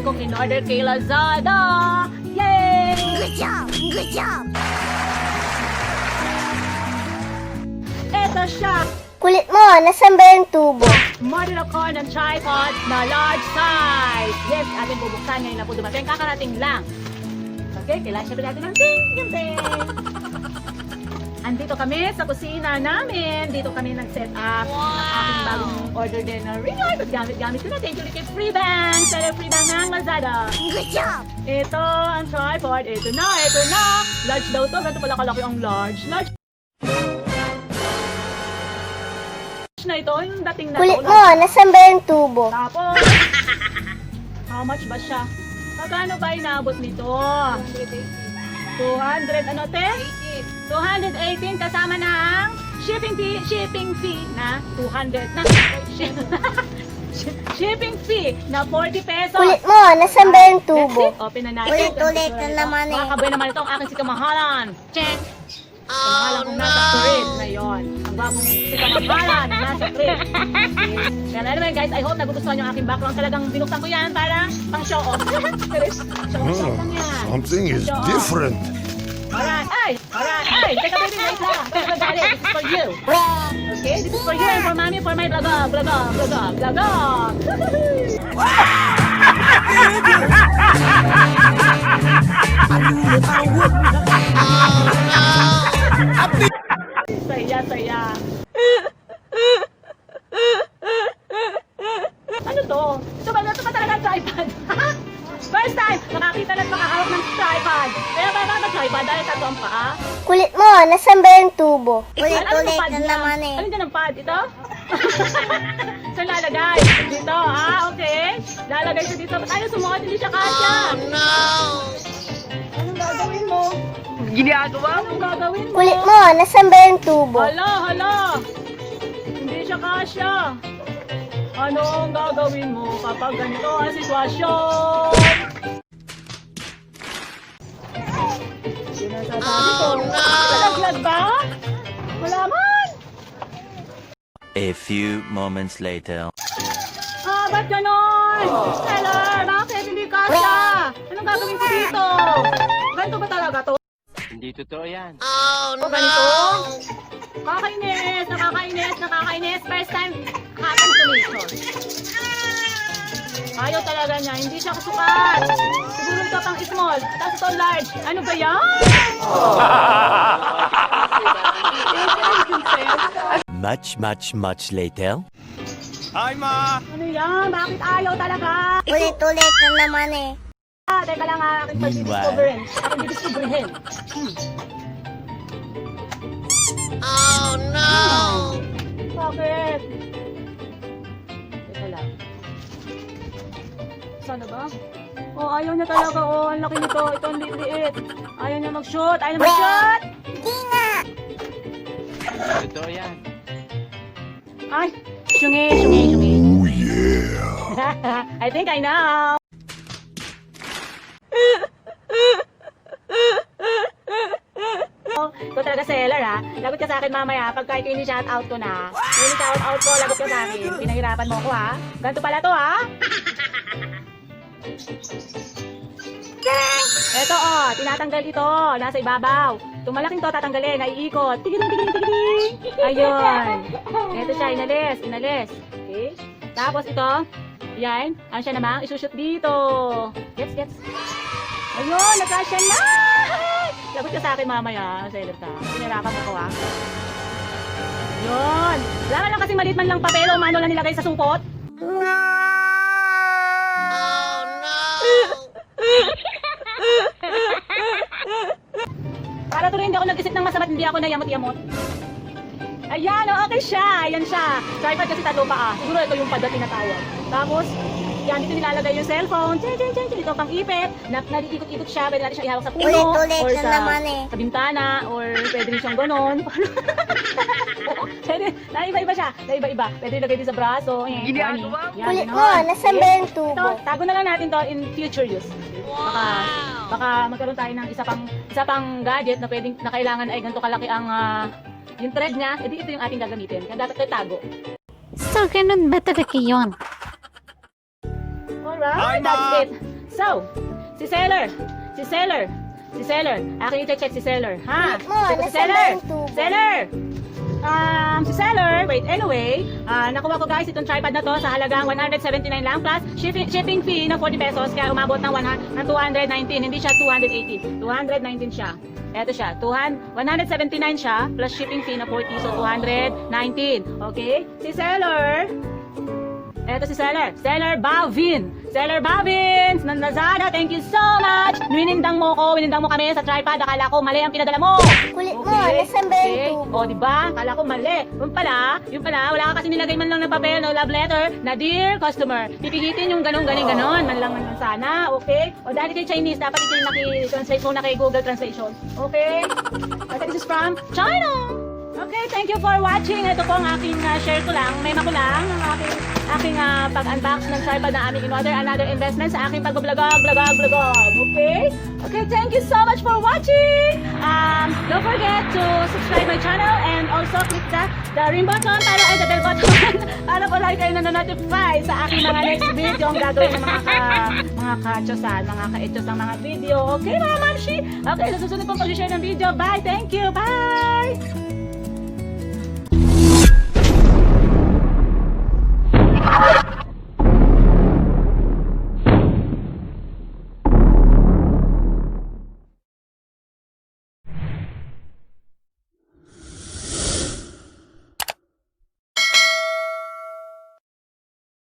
kong in-order kay Lazada. Yay! Good job! Good job! Ito siya. Kulit mo, nasan ba yung tubo? Model ako ng tripod na large size. Yes, ating bubuksan ngayon na po dumating. Kakarating lang. Okay, kailangan syempre natin ng ting. Andito kami sa kusina namin. Dito kami nag-set up ng aking bagong order din na ring light. At gamit ko na. Thank you kay Freebang. Seller Freebang ng Lazada. Good job! Ito ang tripod. Ito na. Large daw to. Ganito pala kalaki ang large. Large na ito. Yung dating na Kulit to. mo, nasan ba yung tubo? Tapos, how much ba siya? Magkano ba inabot nito? 200, ano te? 218 kasama ng shipping fee na 200 na shipping fee na 40 pesos. Kulit mo, nasan ba yung tubo? That's it. Open na natin. Ulit na naman eh. Makakabay naman ito ang aking si Kamahalan. Check! Kamahalan kong nasa crib na yun. Ang gwapong si Kamahalan na nasa crib. Kaya anyway guys, I hope nagugustuhan yung aking background. Talagang binuksan ko yan para pang show off. Show off lang yan. Something is Show off. different. Alright, ay! Teka baby, wait lang. Teka dali, this is for you. Okay, this is for you and for mommy, for my vlog. Saya. Ano to? Ito ba talaga ang tripod? First time, nakakita na at makahawak ng tripod. Kaya ba tripod dahil tato ang paa? Kulit mo, nasan ba yung tubo? Ulit Ano ang pad na niya? naman eh. Ano dyan ang pad? Ito? Saan lalagay? Dito, okay. Lalagay siya dito. Ba't ayaw sumuot? Hindi siya kasya. Anong gagawin mo? Anong gagawin mo? Kulit mo, nasan ba yung tubo? Hala. Hindi siya kasya. Ano ang gagawin mo kapag ganito ang sitwasyon? Sinasasabi ko. Nalaglag ba? Wala man. A few moments later. Ba't ganon? Seller, bakit hindi kasya? Anong gagawin ko dito? Ganito ba talaga to? Hindi totoo yan. O ganito? Nakakainis. First time, hatang tomato. Ayaw talaga niya, hindi siya kasukat. Siguro ito pang small, tapos ito large. Ano ba yan? Much later. Hi, Ma! Ano yan? Bakit ayaw talaga? Ulit na naman eh. Teka lang aking pag-discoverin. Aking didiscoverin. Bakit? Teka lang. Sana ba? Oh, ayaw niya talaga. Oh, ang laki nito. Ito ang liit. Ayaw niya mag-shoot. Di nga! Totoo yan. Ay, syungi. Oh, yeah! I think I know. Ito talaga seller ha. Lagot ka sa akin mamaya pagka ito ini-shout out ko na. Ini-shout out ko, lagot ka sa akin. Pinahirapan mo ko ha. Ganito pala to ha. Ito oh, tinatanggal ito. Nasa ibabaw. Itong malaking to tatanggalin, naiikot. Tigiling. Ayun. Ito siya, inalis. Okay. Tapos ito, yan. Ano siya naman? Isushoot dito. Gets. Ayun, nagkasya na! Lagot ka sa akin mamaya, seller ka. Pinirapan mo ko ha. Ayun. Wala lang kasi maliit man lang papel o mano lang nilagay sa supot. Para tuloy hindi ako nag-isip ng masama, hindi ako nayamot-yamot. Ayan, okay siya. Ayan siya. Tripod kasi tatlo pa Siguro ito yung pad na tinatawag. Tapos, yan, dito nilalagay yung cellphone. Dito pang ipit. Naliikot-ikot siya. Pwede natin siyang ihawak sa puno. Ulit or na sa, naman eh. sa bintana. Or pwede rin siyang ganon. Pwede, naiba-iba siya. Naiba-iba. Pwede ilagay din sa braso. Ginagawa mo. Kulit mo, nasan ba yung tubo? Ito, tago na lang natin to in future use. Baka magkaroon tayo ng isa pang gadget na pwedeng na kailangan ay ganito kalaki ang yung thread niya, edi ito yung ating gagamitin. Kaya dapat tago. So, ganun ba talaga yun? Alright, that's it. So, si seller. Aking i-check si seller. Ha? Mo, Check ko si nasa seller. bang tubo? Seller! Si seller, wait, anyway, nakuha ko guys itong tripod na to sa halagang 179 lang plus shipping fee na 40 pesos kaya umabot ng 219, hindi siya 280, 219 siya. Eto siya, 179 siya plus shipping fee na 40, so 219. Okay? Si seller, eto si seller Bavin. Seller Bavin ng Lazada, thank you so much. Winindang mo kami sa tripod. Akala ko mali ang pinadala mo. Kulit mo, nasa bang tubo? O, diba? Akala ko mali. Yung pala, wala ka kasi nilagay man lang ng papel, no love letter, na dear customer. Pipigitin yung ganon, man lang naman sana, okay? O, dahil kay Chinese, dapat ito yung naki-translate muna kay Google Translation. Okay? This is from China. Okay, thank you for watching. Ito po ang aking share ko lang, mema ko lang, ang aking pag-unbox ng tripod na aming in-order, another investment sa aking pag-vlog. Okay? Okay, thank you so much for watching. Don't forget to subscribe my channel and also click the ring button the bell button para po lagi kayo nanonotify sa aking mga next video ang gagawin ng mga ka-etchos ng mga video. Okay, mga mamshi? Okay, sa susunod pong pag-share ng video. Bye! Thank you! Bye!